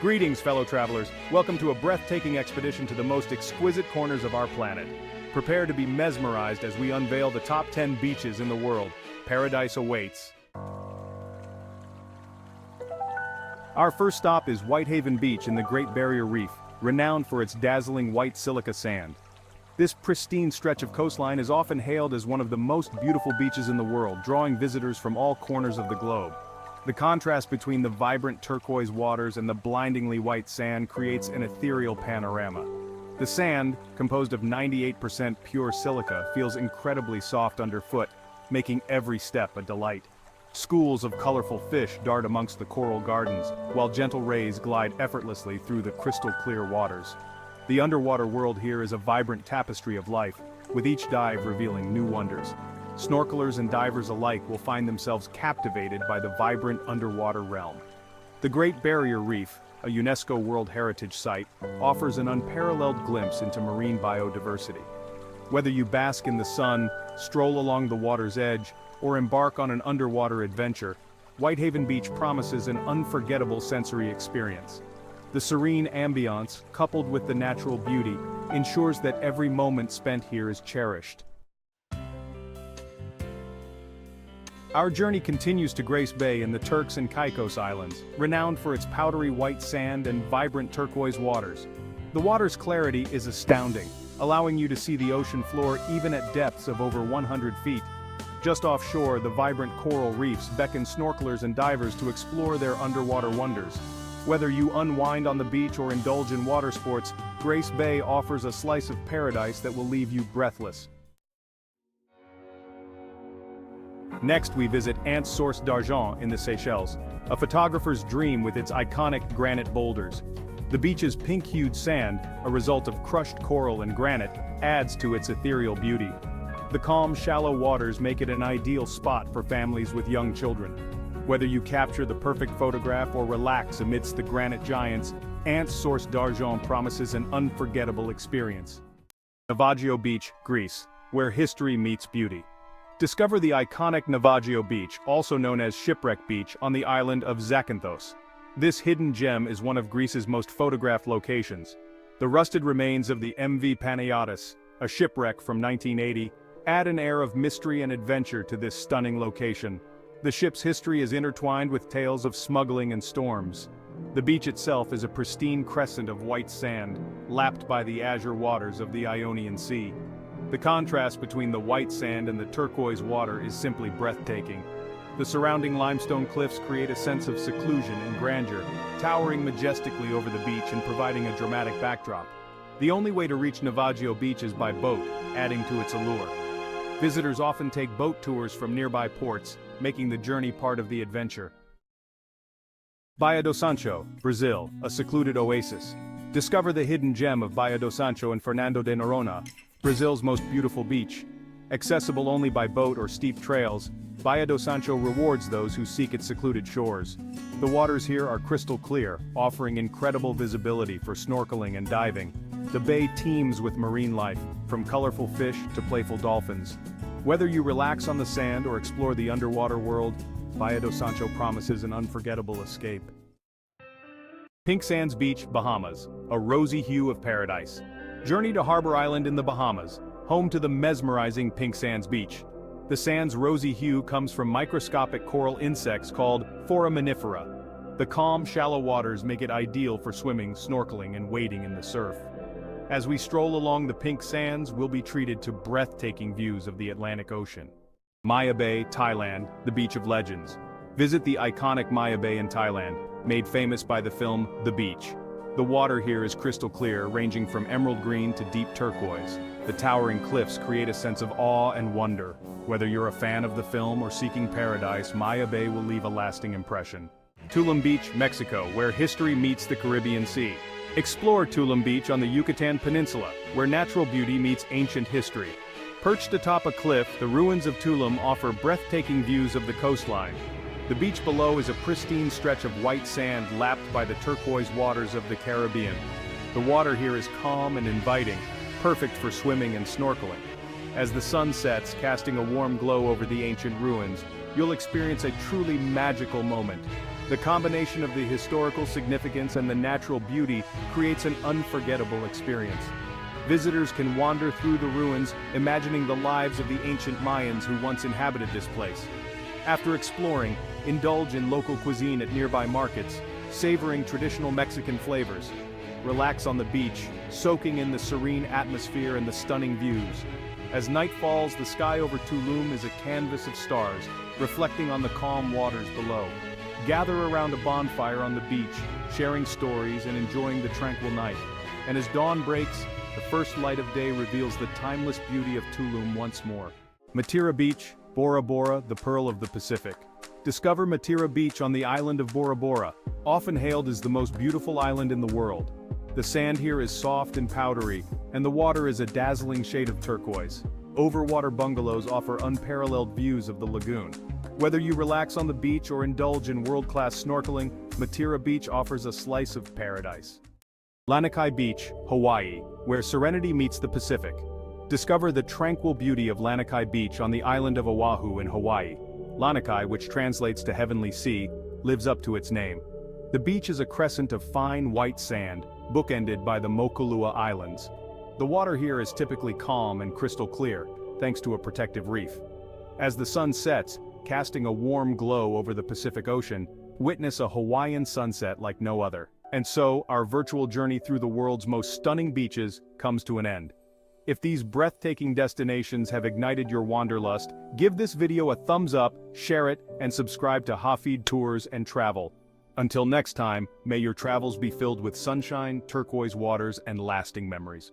Greetings, fellow travelers. Welcome to a breathtaking expedition to the most exquisite corners of our planet. Prepare to be mesmerized as we unveil the top 10 beaches in the world. Paradise awaits. Our first stop is Whitehaven Beach in the Great Barrier Reef, renowned for its dazzling white silica sand. This pristine stretch of coastline is often hailed as one of the most beautiful beaches in the world, drawing visitors from all corners of the globe. The contrast between the vibrant turquoise waters and the blindingly white sand creates an ethereal panorama. The sand, composed of 98% pure silica, feels incredibly soft underfoot, making every step a delight. Schools of colorful fish dart amongst the coral gardens, while gentle rays glide effortlessly through the crystal-clear waters. The underwater world here is a vibrant tapestry of life, with each dive revealing new wonders. Snorkelers and divers alike will find themselves captivated by the vibrant underwater realm. The Great Barrier Reef, a UNESCO World Heritage Site, offers an unparalleled glimpse into marine biodiversity. Whether you bask in the sun, stroll along the water's edge, or embark on an underwater adventure, Whitehaven Beach promises an unforgettable sensory experience. The serene ambiance, coupled with the natural beauty, ensures that every moment spent here is cherished. Our journey continues to Grace Bay in the Turks and Caicos Islands, renowned for its powdery white sand and vibrant turquoise waters. The water's clarity is astounding, allowing you to see the ocean floor even at depths of over 100 feet. Just offshore, the vibrant coral reefs beckon snorkelers and divers to explore their underwater wonders. Whether you unwind on the beach or indulge in water sports, Grace Bay offers a slice of paradise that will leave you breathless. Next, we visit Ant's Source d'Argent in the Seychelles, a photographer's dream with its iconic granite boulders. The beach's pink-hued sand, a result of crushed coral and granite, adds to its ethereal beauty. The calm, shallow waters make it an ideal spot for families with young children. Whether you capture the perfect photograph or relax amidst the granite giants, Ant's Source d'Argent promises an unforgettable experience. Navajo Beach, Greece, where history meets beauty. Discover the iconic Navajo Beach, also known as Shipwreck Beach, on the island of Zakynthos. This hidden gem is one of Greece's most photographed locations. The rusted remains of the MV Panayotis, a shipwreck from 1980, add an air of mystery and adventure to this stunning location. The ship's history is intertwined with tales of smuggling and storms. The beach itself is a pristine crescent of white sand, lapped by the azure waters of the Ionian Sea. The contrast between the white sand and the turquoise water is simply breathtaking. The surrounding limestone cliffs create a sense of seclusion and grandeur, towering majestically over the beach and providing a dramatic backdrop. The only way to reach Navajo Beach is by boat, adding to its allure. Visitors often take boat tours from nearby ports, making the journey part of the adventure. Baía do Sancho, Brazil, a secluded oasis. Discover the hidden gem of Baía do Sancho and Fernando de Noronha, Brazil's most beautiful beach. Accessible only by boat or steep trails, Baía do Sancho rewards those who seek its secluded shores. The waters here are crystal clear, offering incredible visibility for snorkeling and diving. The bay teems with marine life, from colorful fish to playful dolphins. Whether you relax on the sand or explore the underwater world, Baía do Sancho promises an unforgettable escape. Pink Sands Beach, Bahamas, a rosy hue of paradise. Journey to Harbor Island in the Bahamas, home to the mesmerizing Pink Sands Beach. The sand's rosy hue comes from microscopic coral insects called foraminifera. The calm, shallow waters make it ideal for swimming, snorkeling, and wading in the surf. As we stroll along the pink sands, we'll be treated to breathtaking views of the Atlantic Ocean. Maya Bay, Thailand, the beach of legends. Visit the iconic Maya Bay in Thailand, made famous by the film The Beach. The water here is crystal clear, ranging from emerald green to deep turquoise. The towering cliffs create a sense of awe and wonder. Whether you're a fan of the film or seeking paradise, Maya Bay will leave a lasting impression. Tulum Beach, Mexico, where history meets the Caribbean Sea. Explore Tulum Beach on the Yucatan Peninsula, where natural beauty meets ancient history. Perched atop a cliff, the ruins of Tulum offer breathtaking views of the coastline. The beach below is a pristine stretch of white sand lapped by the turquoise waters of the Caribbean. The water here is calm and inviting, perfect for swimming and snorkeling. As the sun sets, casting a warm glow over the ancient ruins, you'll experience a truly magical moment. The combination of the historical significance and the natural beauty creates an unforgettable experience. Visitors can wander through the ruins, imagining the lives of the ancient Mayans who once inhabited this place. After exploring, indulge in local cuisine at nearby markets, savoring traditional Mexican flavors. Relax on the beach, soaking in the serene atmosphere and the stunning views. As night falls, the sky over Tulum is a canvas of stars, reflecting on the calm waters below. Gather around a bonfire on the beach, sharing stories and enjoying the tranquil night. And as dawn breaks, the first light of day reveals the timeless beauty of Tulum once more. Matira Beach, Bora Bora, the Pearl of the Pacific. Discover Matira Beach on the island of Bora Bora, often hailed as the most beautiful island in the world. The sand here is soft and powdery, and the water is a dazzling shade of turquoise. Overwater bungalows offer unparalleled views of the lagoon. Whether you relax on the beach or indulge in world-class snorkeling, Matira Beach offers a slice of paradise. Lanikai Beach, Hawaii, where serenity meets the Pacific. Discover the tranquil beauty of Lanikai Beach on the island of Oahu in Hawaii. Lanikai, which translates to heavenly sea, lives up to its name. The beach is a crescent of fine white sand, bookended by the Mokulua Islands. The water here is typically calm and crystal clear, thanks to a protective reef. As the sun sets, casting a warm glow over the Pacific Ocean, witness a Hawaiian sunset like no other. And so, our virtual journey through the world's most stunning beaches comes to an end. If these breathtaking destinations have ignited your wanderlust, give this video a thumbs up, share it, and subscribe to Hafid Tours and Travel. Until next time, may your travels be filled with sunshine, turquoise waters, and lasting memories.